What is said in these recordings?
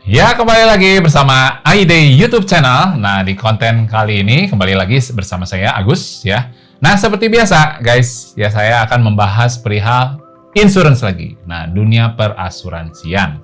Ya, kembali lagi bersama AID YouTube channel. Nah, di konten kali ini kembali lagi bersama saya Agus ya. Nah, seperti biasa guys, ya saya akan membahas perihal insurance lagi. Nah, dunia perasuransian.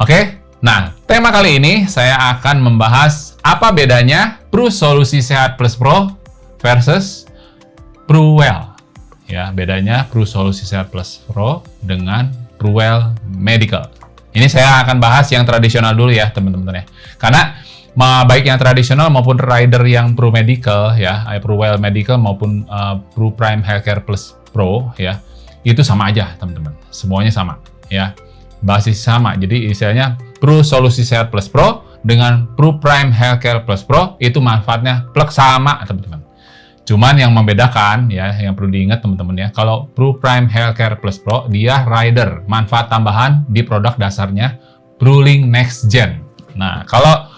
Oke, nah tema kali ini saya akan membahas apa bedanya Pru Solusi Sehat Plus Pro versus Pruwell. Ya, bedanya Pru Solusi Sehat Plus Pro dengan Pruwell Medical. Ini saya akan bahas yang tradisional dulu ya teman-teman ya. Karena baik yang tradisional maupun rider yang Pru Medical ya, Pruwell Medical maupun Pru Prime Healthcare Plus Pro ya, itu sama aja teman-teman. Semuanya sama ya. Basis sama, jadi istilahnya Pru Solusi Sehat Plus Pro dengan Pru Prime Healthcare Plus Pro itu manfaatnya plek sama teman-teman. Cuman yang membedakan ya, yang perlu diingat teman-teman ya, kalau Pru Prime Healthcare Plus Pro dia rider, manfaat tambahan di produk dasarnya PruLink Next Gen. Nah, kalau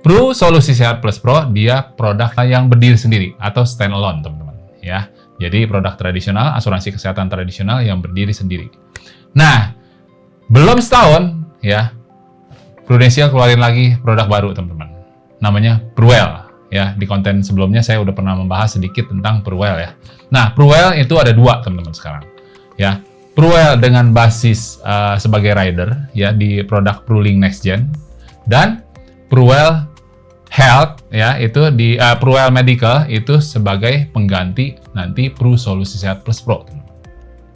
Pru Solusi Sehat Plus Pro dia produk yang berdiri sendiri atau standalone teman-teman ya. Jadi produk tradisional, asuransi kesehatan tradisional yang berdiri sendiri. Nah, belum setahun ya, Prudential keluarin lagi produk baru teman-teman, namanya Pruwell ya. Di konten sebelumnya saya udah pernah membahas sedikit tentang Pruwell ya. Nah, Pruwell itu ada dua teman-teman sekarang ya. Pruwell dengan basis sebagai rider ya di produk PruLink Next Gen, dan Pruwell Health ya itu di Pruwell Medical itu sebagai pengganti nanti Pru Solusi Sehat Plus Pro teman-teman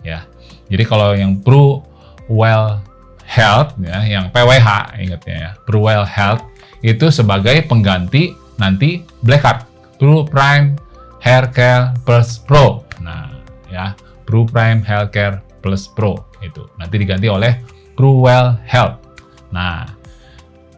ya. Jadi kalau yang Pruwell Health ya, yang PWH ingatnya ya, Pruwell Health itu sebagai pengganti nanti Black Card Pru Prime Healthcare Plus Pro. Nah ya, Pru Prime Healthcare Plus Pro itu nanti diganti oleh Pruwell Health. Nah,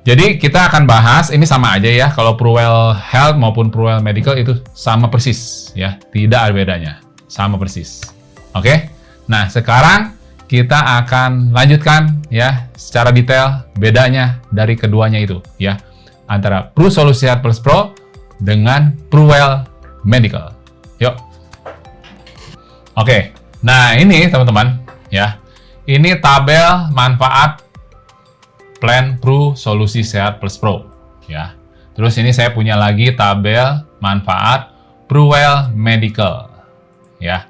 jadi kita akan bahas ini sama aja ya, kalau Pruwell Health maupun Pruwell Medical itu sama persis ya, tidak ada bedanya, sama persis. Oke, nah sekarang kita akan lanjutkan ya secara detail bedanya dari keduanya itu ya, antara Pru Solusi Sehat Plus Pro dengan Pruwell Medical. Yuk. Oke, nah ini teman-teman ya, ini tabel manfaat plan Pru Solusi Sehat Plus Pro ya. Terus ini saya punya lagi tabel manfaat Pruwell Medical ya.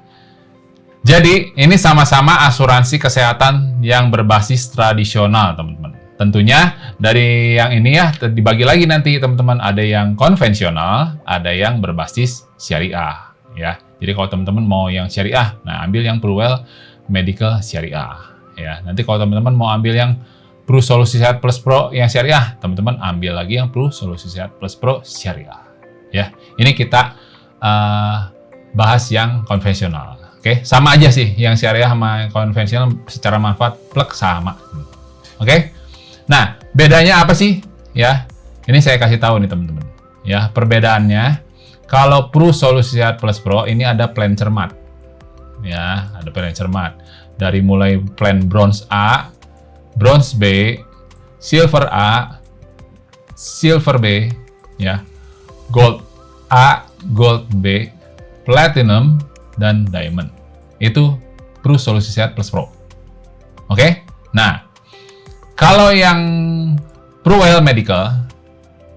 Jadi, ini sama-sama asuransi kesehatan yang berbasis tradisional, teman-teman. Tentunya, dari yang ini ya, dibagi lagi nanti, teman-teman. Ada yang konvensional, ada yang berbasis syariah. Ya. Jadi, kalau teman-teman mau yang syariah, nah ambil yang Pruwell Medical Syariah. Ya. Nanti kalau teman-teman mau ambil yang Pru Solusi Sehat Plus Pro yang syariah, teman-teman ambil lagi yang Pru Solusi Sehat Plus Pro Syariah. Ya. Ini kita bahas yang konvensional. Oke, sama aja sih yang syariah sama konvensional secara manfaat plek sama. Oke. Nah, bedanya apa sih? Ya. Ini saya kasih tahu nih teman-teman. Ya, perbedaannya kalau Pru Solusi Sehat Plus Pro ini ada plan cermat. Ya, ada plan cermat. Dari mulai plan Bronze A, Bronze B, Silver A, Silver B, ya. Gold A, Gold B, Platinum dan Diamond. Itu Pru Solusi Sehat Plus Pro. Oke? Nah, kalau yang Pruwell Medical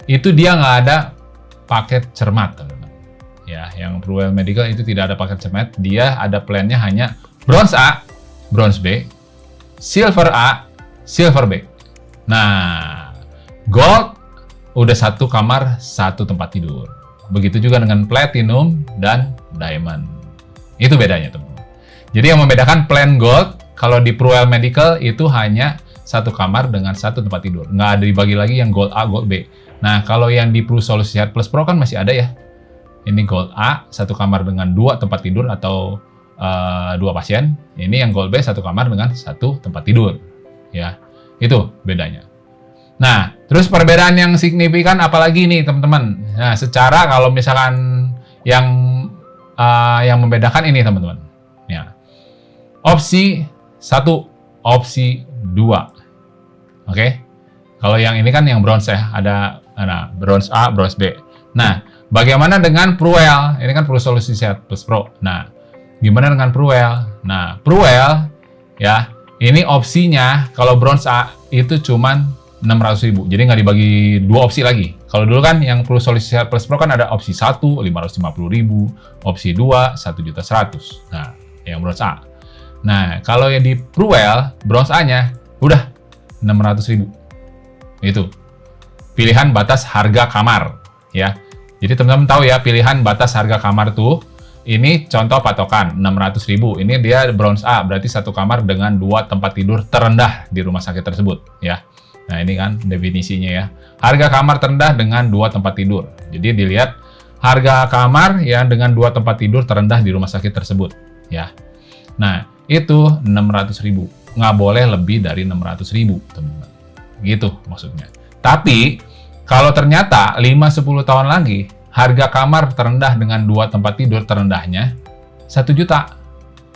itu dia nggak ada paket cermat, teman-teman. Ya, yang Pruwell Medical itu tidak ada paket cermat, dia ada plannya hanya Bronze A, Bronze B, Silver A, Silver B. Nah, Gold udah satu kamar, satu tempat tidur. Begitu juga dengan Platinum dan Diamond. Itu bedanya teman-teman. Jadi yang membedakan plan Gold kalau di Pruwell Medical itu hanya satu kamar dengan satu tempat tidur. Nggak ada dibagi lagi yang Gold A, Gold B. Nah kalau yang di Pru Solusi Sehat Plus Pro kan masih ada ya. Ini Gold A, satu kamar dengan 2 tempat tidur atau 2 pasien. Ini yang Gold B, satu kamar dengan 1 tempat tidur. Ya, itu bedanya. Nah, terus perbedaan yang signifikan apalagi nih teman-teman? Nah, secara kalau misalkan yang membedakan ini teman-teman. Ya, opsi 1, opsi 2. Oke? Kalau yang ini kan yang bronze ya, ada bronze A, bronze B. Nah, bagaimana dengan Pruwell? Ini kan Pro Solusi Sehat Plus Pro. Nah, gimana dengan Pruwell? Nah, Pruwell ya, ini opsinya kalau bronze A itu cuman 600.000. Jadi nggak dibagi 2 opsi lagi. Kalau dulu kan yang Pro Solusi Sehat Plus Pro kan ada opsi 1, 550.000, opsi 2, 1.100.000. Nah, yang bronze A. Nah, kalau yang di Pruwell, bronze A-nya udah 600.000. Itu pilihan batas harga kamar ya. Jadi teman-teman tahu ya, pilihan batas harga kamar tuh ini contoh patokan 600.000. Ini dia bronze A, berarti satu kamar dengan 2 tempat tidur terendah di rumah sakit tersebut ya. Nah, ini kan definisinya ya. Harga kamar terendah dengan 2 tempat tidur. Jadi dilihat harga kamar yang dengan 2 tempat tidur terendah di rumah sakit tersebut ya. Nah, itu 600.000. Nggak boleh lebih dari 600.000 teman-teman. Gitu maksudnya. Tapi kalau ternyata 5-10 tahun lagi harga kamar terendah dengan 2 tempat tidur terendahnya 1 juta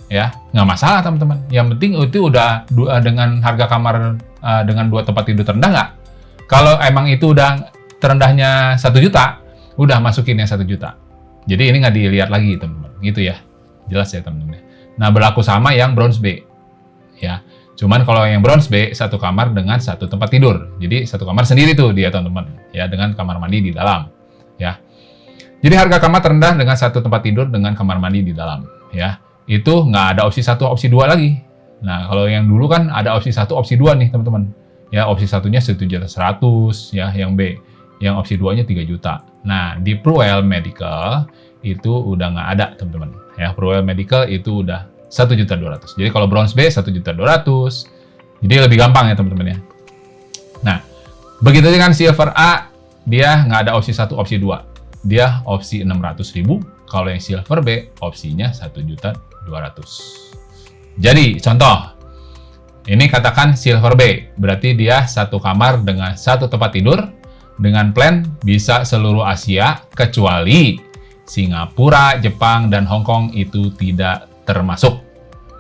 ya, nggak masalah teman-teman. Yang penting itu udah dengan harga kamar dengan 2 tempat tidur terendah nggak? Kalau emang itu udah terendahnya 1 juta, udah masukin yang 1 juta. Jadi ini nggak dilihat lagi teman-teman. Gitu ya, jelas ya teman-teman. Nah, berlaku sama yang bronze B ya. Cuman kalau yang bronze B, 1 kamar dengan 1 tempat tidur. Jadi 1 kamar sendiri tuh dia teman-teman ya, dengan kamar mandi di dalam ya. Jadi harga kamar terendah dengan 1 tempat tidur dengan kamar mandi di dalam ya. Itu nggak ada opsi 1, opsi 2 lagi. Nah, kalau yang dulu kan ada opsi 1, opsi 2 nih teman-teman. Ya, opsi 1-nya 1.100.000 ya, yang B. Yang opsi 2-nya 3 juta. Nah, di Pruwell Medical itu udah nggak ada teman-teman. Ya, Pruwell Medical itu udah 1.200.000. Jadi kalau bronze B 1.200.000. Jadi lebih gampang ya teman-teman ya. Nah, begitu dengan silver A, dia nggak ada opsi 1, opsi 2. Dia opsi 600.000. Kalau yang silver B, opsinya 1.200.000. Jadi contoh, ini katakan silver B, berarti dia 1 kamar dengan 1 tempat tidur dengan plan bisa seluruh Asia kecuali Singapura, Jepang, dan Hong Kong itu tidak termasuk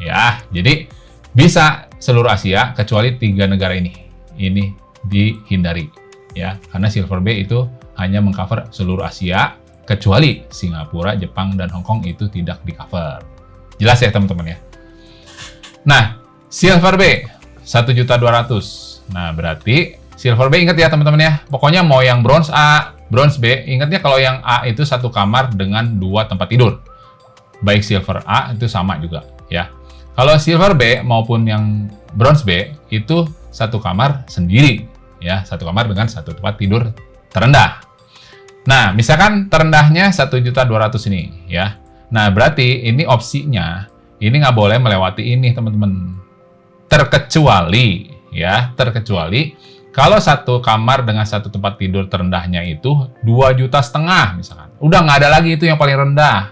ya. Jadi bisa seluruh Asia kecuali 3 negara ini dihindari ya, karena silver B itu hanya mengcover seluruh Asia kecuali Singapura, Jepang, dan Hong Kong itu tidak di cover. Jelas ya teman-teman ya. Nah, silver B 1.200.000. Nah, berarti silver B ingat ya teman-teman ya. Pokoknya mau yang bronze A, bronze B, ingatnya kalau yang A itu 1 kamar dengan 2 tempat tidur. Baik silver A itu sama juga ya. Kalau silver B maupun yang bronze B itu 1 kamar sendiri ya, 1 kamar dengan 1 tempat tidur terendah. Nah, misalkan terendahnya 1.200.000 ini ya. Nah, berarti ini opsinya ini nggak boleh melewati ini teman-teman. Terkecuali ya, terkecuali kalau 1 kamar dengan 1 tempat tidur terendahnya itu 2,5 juta misalkan. Udah nggak ada lagi itu yang paling rendah.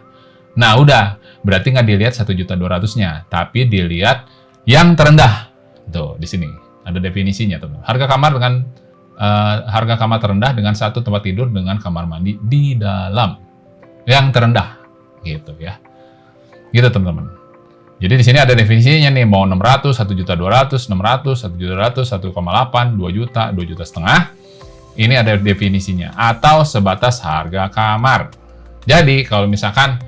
Nah, udah. Berarti nggak dilihat 1.200.000-nya, tapi dilihat yang terendah. Tuh, di sini ada definisinya, teman. Harga kamar terendah dengan 1 tempat tidur dengan kamar mandi di dalam. Yang terendah. Gitu ya. Gitu, teman-teman. Jadi di sini ada definisinya nih, mau 600, 1.200.000, 600, 1.200.000, 1,8, 2 juta, 2,5 juta. Ini ada definisinya. Atau sebatas harga kamar. Jadi kalau misalkan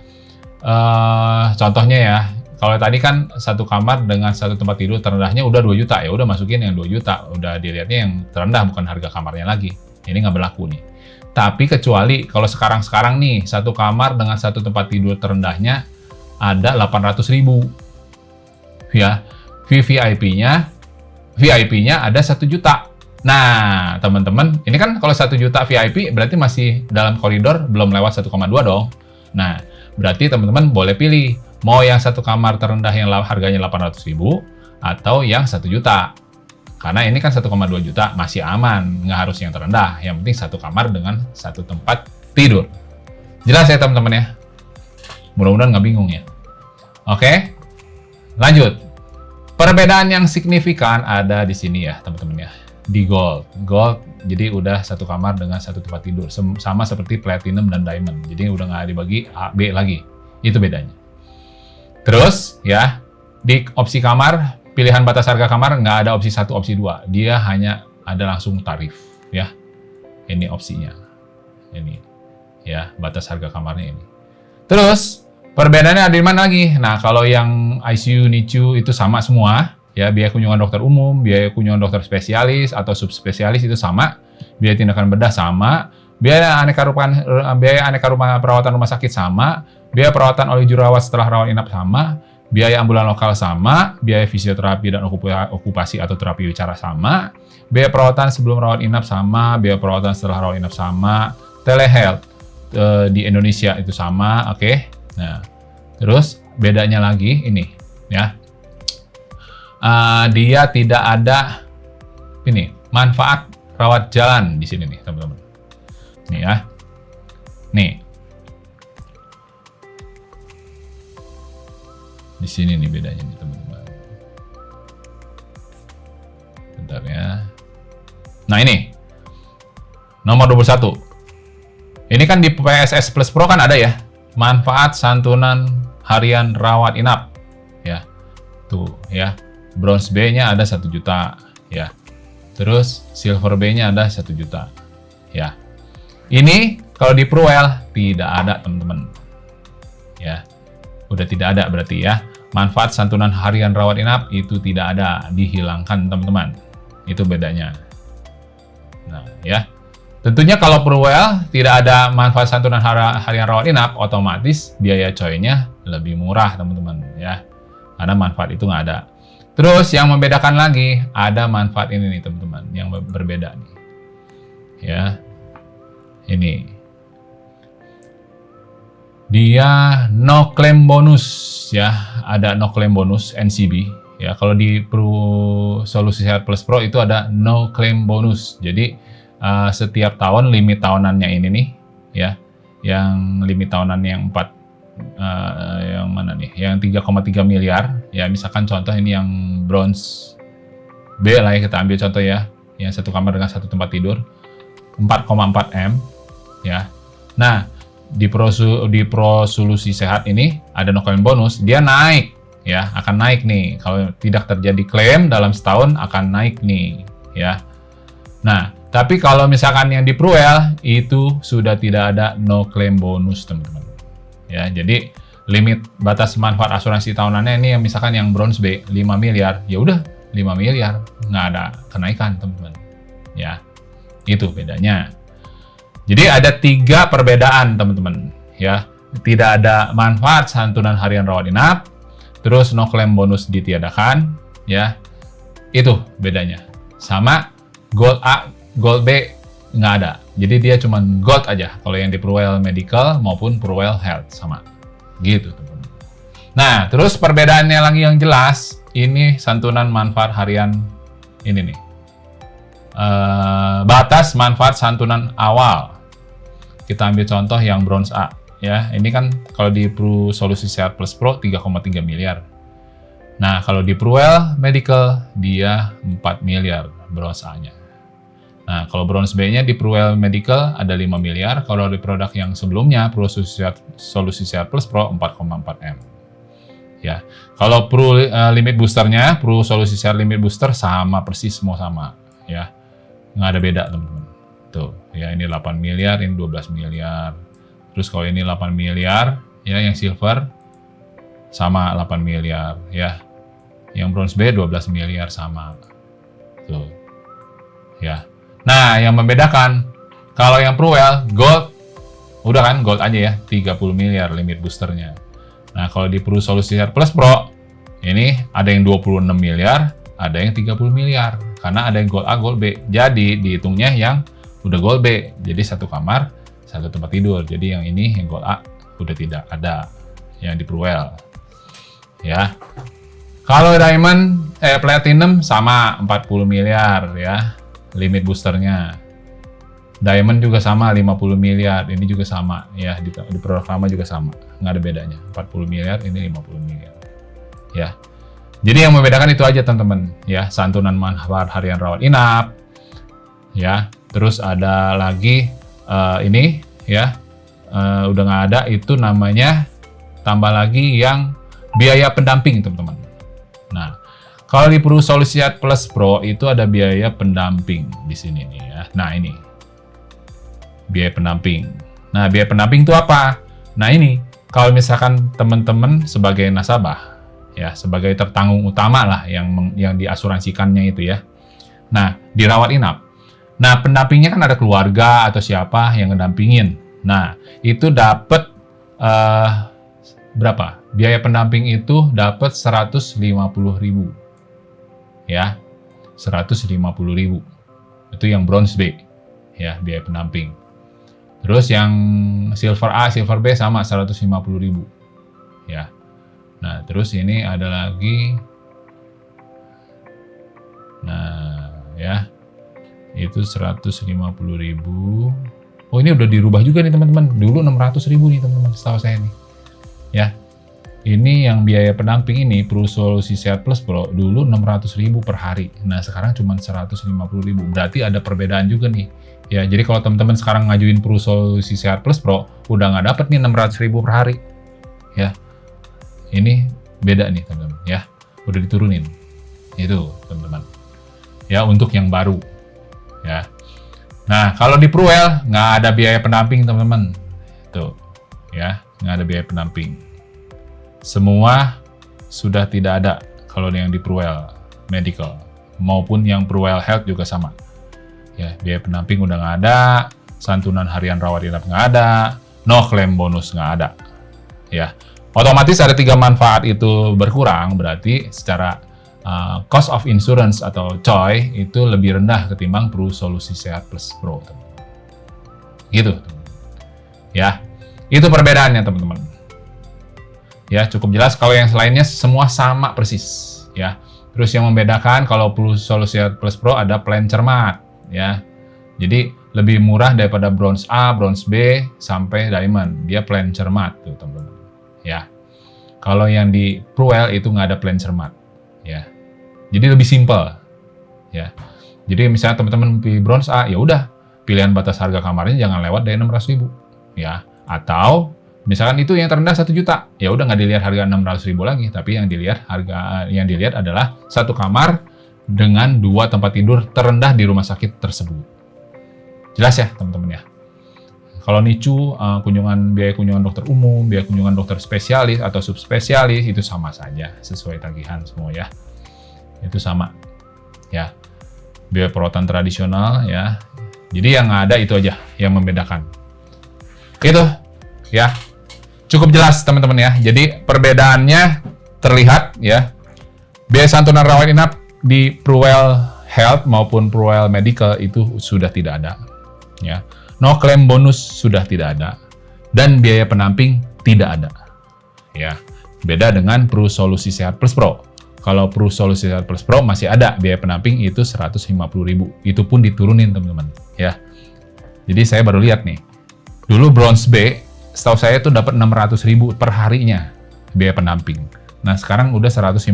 contohnya ya, kalau tadi kan 1 kamar dengan 1 tempat tidur terendahnya udah 2 juta, ya udah masukin yang 2 juta, udah dilihatnya yang terendah bukan harga kamarnya lagi. Ini nggak berlaku nih. Tapi kecuali kalau sekarang nih 1 kamar dengan 1 tempat tidur terendahnya ada 800.000 ya. VIP-nya ada 1 juta. Nah, teman-teman, ini kan kalau 1 juta VIP berarti masih dalam koridor, belum lewat 1,2 dong. Nah, berarti teman-teman boleh pilih mau yang 1 kamar terendah yang harganya 800.000 atau yang 1 juta. Karena ini kan 1,2 juta masih aman, nggak harus yang terendah. Yang penting 1 kamar dengan 1 tempat tidur. Jelas ya teman-teman ya? Mudah-mudahan nggak bingung ya. Oke, lanjut. Perbedaan yang signifikan ada di sini ya teman-teman ya. Di gold. Gold jadi udah satu kamar dengan satu tempat tidur. Sama seperti platinum dan diamond. Jadi udah nggak dibagi A, B lagi. Itu bedanya. Terus ya, di opsi kamar, pilihan batas harga kamar nggak ada opsi 1, opsi 2. Dia hanya ada langsung tarif ya. Ini opsinya. Ini ya, batas harga kamarnya ini. Terus perbedaannya ada di mana lagi? Nah, kalau yang ICU, NICU itu sama semua, ya, biaya kunjungan dokter umum, biaya kunjungan dokter spesialis atau subspesialis itu sama, biaya tindakan bedah sama, biaya aneka rupa perawatan rumah sakit sama, biaya perawatan oleh jururawat setelah rawat inap sama, biaya ambulan lokal sama, biaya fisioterapi dan okupasi atau terapi bicara sama, biaya perawatan sebelum rawat inap sama, biaya perawatan setelah rawat inap sama, telehealth di Indonesia itu sama, oke. Nah, terus bedanya lagi ini, ya, dia tidak ada ini manfaat rawat jalan di sini nih, teman-teman. Nih ya, nih, di sini nih bedanya nih, teman-teman. Bentar ya. Nah ini, nomor 21. Ini kan di PSS Plus Pro kan ada ya, manfaat santunan harian rawat inap, ya, tuh ya, bronze B-nya ada 1 juta, ya, terus silver B-nya ada 1 juta, ya. Ini kalau di Pruwell tidak ada teman-teman, ya, udah tidak ada berarti ya, manfaat santunan harian rawat inap itu tidak ada, dihilangkan teman-teman, itu bedanya. Nah ya. Tentunya kalau Pruwell tidak ada manfaat santunan harian rawat inap, otomatis biaya coy-nya lebih murah teman-teman ya. Karena manfaat itu nggak ada. Terus yang membedakan lagi, ada manfaat ini nih teman-teman, yang berbeda nih. Ya, ini. Dia no claim bonus ya, ada no claim bonus NCB. Ya, kalau di Solusi Sehat Plus Pro itu ada no claim bonus. Jadi setiap tahun limit tahunannya ini nih ya, yang limit tahunan yang yang mana nih, yang 3,3 miliar ya, misalkan contoh ini yang bronze B lah ya, kita ambil contoh ya, yang satu kamar dengan satu tempat tidur 4,4 M ya. Nah di Pro Solusi Sehat ini ada no claim bonus, dia naik ya, akan naik nih kalau tidak terjadi klaim dalam setahun, akan naik nih ya. Nah, tapi kalau misalkan yang di Pruwell itu sudah tidak ada no claim bonus teman-teman. Ya, jadi limit batas manfaat asuransi tahunannya ini yang misalkan yang bronze B 5 miliar, ya udah 5 miliar, nggak ada kenaikan teman-teman. Ya, itu bedanya. Jadi ada 3 perbedaan teman-teman. Ya, tidak ada manfaat santunan harian rawat inap, terus no claim bonus ditiadakan. Ya, itu bedanya. Sama Gold A, Gold B nggak ada. Jadi dia cuma Gold aja. Kalau yang di Pruwell Medical maupun Pruwell Health sama. Gitu teman-teman. Nah, terus perbedaannya lagi yang jelas, ini santunan manfaat harian ini nih. Batas manfaat santunan awal. Kita ambil contoh yang bronze A ya. Ini kan kalau di Solusi Sehat Plus Pro 3,3 miliar. Nah, kalau di Pruwell Medical dia 4 miliar bronze A-nya. Nah, kalau bronze B-nya di Pruwell Medical ada 5 miliar, kalau di produk yang sebelumnya Solusi Sehat Plus Pro 4,4 M. Ya. Kalau limit boosternya, Solusi Sehat Limit Booster sama persis, semua sama ya. Nggak ada beda, teman-teman. Tuh, ya ini 8 miliar, ini 12 miliar. Terus kalau ini 8 miliar, ya yang silver sama 8 miliar ya. Yang bronze B 12 miliar sama. Tuh. Ya. Nah, yang membedakan kalau yang Pruwell Gold udah kan Gold aja ya, 30 miliar limit boosternya. Nah, kalau di Solusi Sehat Plus Pro ini ada yang 26 miliar, ada yang 30 miliar karena ada yang Gold A, Gold B. Jadi dihitungnya yang udah Gold B. Jadi satu kamar, satu tempat tidur. Jadi yang ini yang Gold A udah tidak ada yang di Pruwell. Ya. Kalau Diamond Platinum sama 40 miliar ya. Limit boosternya Diamond juga sama 50 miliar, ini juga sama ya, di produk lama juga sama, nggak ada bedanya. 40 miliar, ini 50 miliar. Ya. Jadi yang membedakan itu aja teman-teman ya, santunan manfaat harian rawat inap. Ya, terus ada lagi ini ya, udah nggak ada, itu namanya tambah lagi yang biaya pendamping teman-teman. Nah, kalau di Pru Solusi Sehat Plus Pro itu ada biaya pendamping di sini nih ya. Nah ini biaya pendamping. Nah biaya pendamping itu apa? Nah ini kalau misalkan teman-teman sebagai nasabah ya, sebagai tertanggung utama lah yang diasuransikannya itu ya. Nah dirawat inap. Nah pendampingnya kan ada keluarga atau siapa yang ngedampingin. Nah itu dapat berapa? Biaya pendamping itu dapat 150.000 ya, 150.000 itu yang bronze B ya, biaya pendamping. Terus yang silver A, silver B sama 150.000 ya. Nah terus ini ada lagi, nah ya itu 150.000. Oh ini udah dirubah juga nih teman-teman, dulu 600.000 nih teman-teman setahu saya nih ya. Ini yang biaya pendamping ini Pru Solusi Sehat Plus Pro dulu 600.000 per hari. Nah sekarang cuma 150.000. Berarti ada perbedaan juga nih. Ya jadi kalau teman-teman sekarang ngajuin Pru Solusi Sehat Plus Pro udah nggak dapat nih 600.000 per hari. Ya ini beda nih teman-teman ya. Udah diturunin. Itu teman-teman. Ya untuk yang baru. Ya. Nah kalau di Pruwell nggak ada biaya pendamping teman-teman. Tuh ya nggak ada biaya pendamping. Semua sudah tidak ada kalau yang di Pruwell Medical maupun yang Pruwell Health juga sama. Ya, biaya pendamping udah nggak ada, santunan harian rawat inap nggak ada, no claim bonus nggak ada. Ya, otomatis ada 3 manfaat itu berkurang, berarti secara cost of insurance atau COI itu lebih rendah ketimbang Pru Solusi Sehat Plus Pro. Gitu, teman-teman. Ya, itu perbedaannya teman-teman. Ya cukup jelas. Kalau yang selainnya semua sama persis ya. Terus yang membedakan kalau Pru Solusi Sehat Plus Pro ada plan cermat ya. Jadi lebih murah daripada bronze A, bronze B sampai diamond. Dia plan cermat tuh teman-teman ya. Kalau yang di Pruwell itu nggak ada plan cermat ya. Jadi lebih simple ya. Jadi misalnya teman-teman pilih bronze A, ya udah pilihan batas harga kamarnya jangan lewat dari 600.000 ya. Atau misalkan itu yang terendah 1 juta, ya udah nggak dilihat harga 600.000 lagi, tapi yang dilihat adalah satu kamar dengan 2 tempat tidur terendah di rumah sakit tersebut. Jelas ya teman-teman ya. Kalau NICU, biaya kunjungan dokter umum, biaya kunjungan dokter spesialis atau subspesialis itu sama saja, sesuai tagihan semua ya. Itu sama ya. Biaya perawatan tradisional ya. Jadi yang ada itu aja yang membedakan. Itu ya. Cukup jelas teman-teman ya. Jadi perbedaannya terlihat ya. Biaya santunan rawat inap di Pruwell Health maupun Pruwell Medical itu sudah tidak ada. Ya. No claim bonus sudah tidak ada. Dan biaya pendamping tidak ada. Ya. Beda dengan Pru Solusi Sehat Plus Pro. Kalau Pru Solusi Sehat Plus Pro masih ada biaya pendamping itu 150.000. Itu pun diturunin teman-teman ya. Jadi saya baru lihat nih. Dulu bronze B setahu saya itu dapat 600.000 per harinya biaya pendamping. Nah sekarang udah 150.000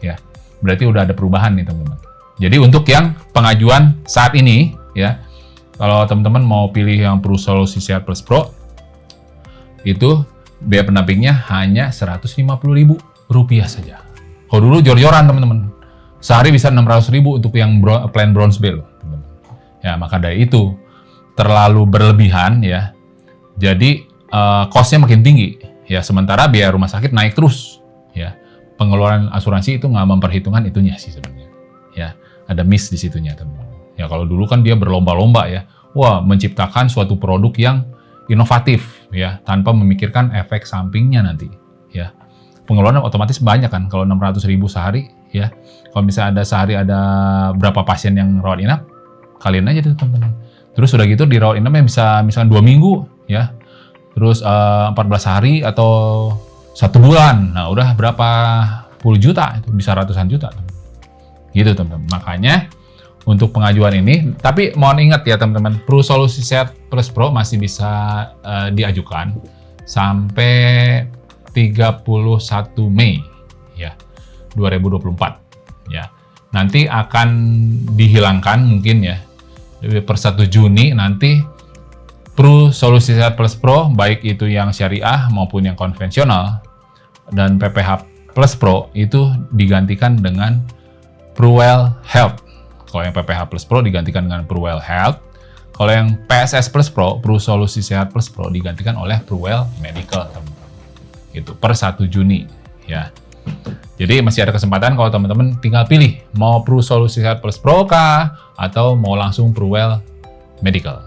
ya. Berarti udah ada perubahan nih teman-teman. Jadi untuk yang pengajuan saat ini ya, kalau teman-teman mau pilih yang Pru Solusi Sehat Plus Pro itu biaya pendampingnya hanya 150.000 rupiah saja. Kalau dulu jor-joran teman-teman, sehari bisa 600.000 untuk yang plan bronze B loh teman-teman. Ya maka dari itu terlalu berlebihan ya. Jadi cost-nya makin tinggi ya, sementara biaya rumah sakit naik terus ya. Pengeluaran asuransi itu nggak memperhitungkan itunya sih sebenarnya ya, ada miss di situnya teman-teman ya. Kalau dulu kan dia berlomba-lomba ya, wah menciptakan suatu produk yang inovatif ya, tanpa memikirkan efek sampingnya nanti ya. Pengeluaran otomatis banyak kan kalau 600.000 sehari ya. Kalau misalnya sehari ada berapa pasien yang rawat inap, kalian aja tuh teman-teman. Terus udah gitu di rawat inapnya bisa misalnya 2 minggu ya, terus 14 hari atau 1 bulan, nah udah berapa puluh juta, itu bisa ratusan juta gitu teman-teman. Makanya untuk pengajuan ini. Tapi mohon ingat ya teman-teman, Pru Solusi Sehat Plus Pro masih bisa diajukan sampai 31 Mei ya 2024 ya. Nanti akan dihilangkan mungkin ya per 1 Juni nanti Pru Solusi Sehat Plus Pro baik itu yang syariah maupun yang konvensional dan PPH Plus Pro itu digantikan dengan Pruwell Health. Kalau yang PPH Plus Pro digantikan dengan Pruwell Health. Kalau yang PSS Plus Pro, Pru Solusi Sehat Plus Pro digantikan oleh Pruwell Medical, teman-teman. Itu per 1 Juni ya. Jadi masih ada kesempatan kalau teman-teman tinggal pilih mau Pru Solusi Sehat Plus Pro kah atau mau langsung Pruwell Medical.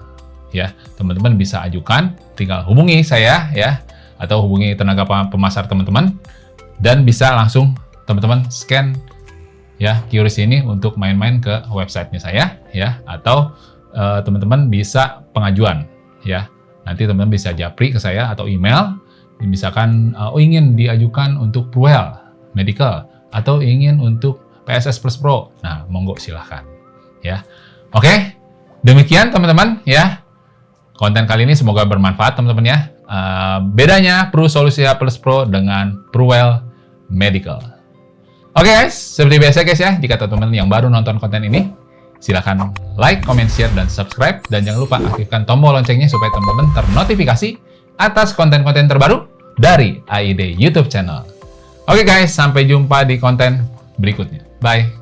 Ya, teman-teman bisa ajukan, tinggal hubungi saya ya atau hubungi tenaga pemasar teman-teman dan bisa langsung teman-teman scan ya QRIS ini untuk main-main ke websitenya saya ya, atau teman-teman bisa pengajuan ya, nanti teman-teman bisa japri ke saya atau email misalkan ingin diajukan untuk Pruwell Medical atau ingin untuk PSS Plus Pro. Nah monggo silahkan ya. Oke, demikian teman-teman ya konten kali ini, semoga bermanfaat teman-teman ya. Bedanya Pru Solusi Sehat Plus Pro dengan Pruwell Medical. Oke guys, seperti biasa guys ya, jika teman-teman yang baru nonton konten ini, silahkan like, comment, share, dan subscribe. Dan jangan lupa aktifkan tombol loncengnya supaya teman-teman ternotifikasi atas konten-konten terbaru dari AID YouTube channel. Oke guys, sampai jumpa di konten berikutnya. Bye!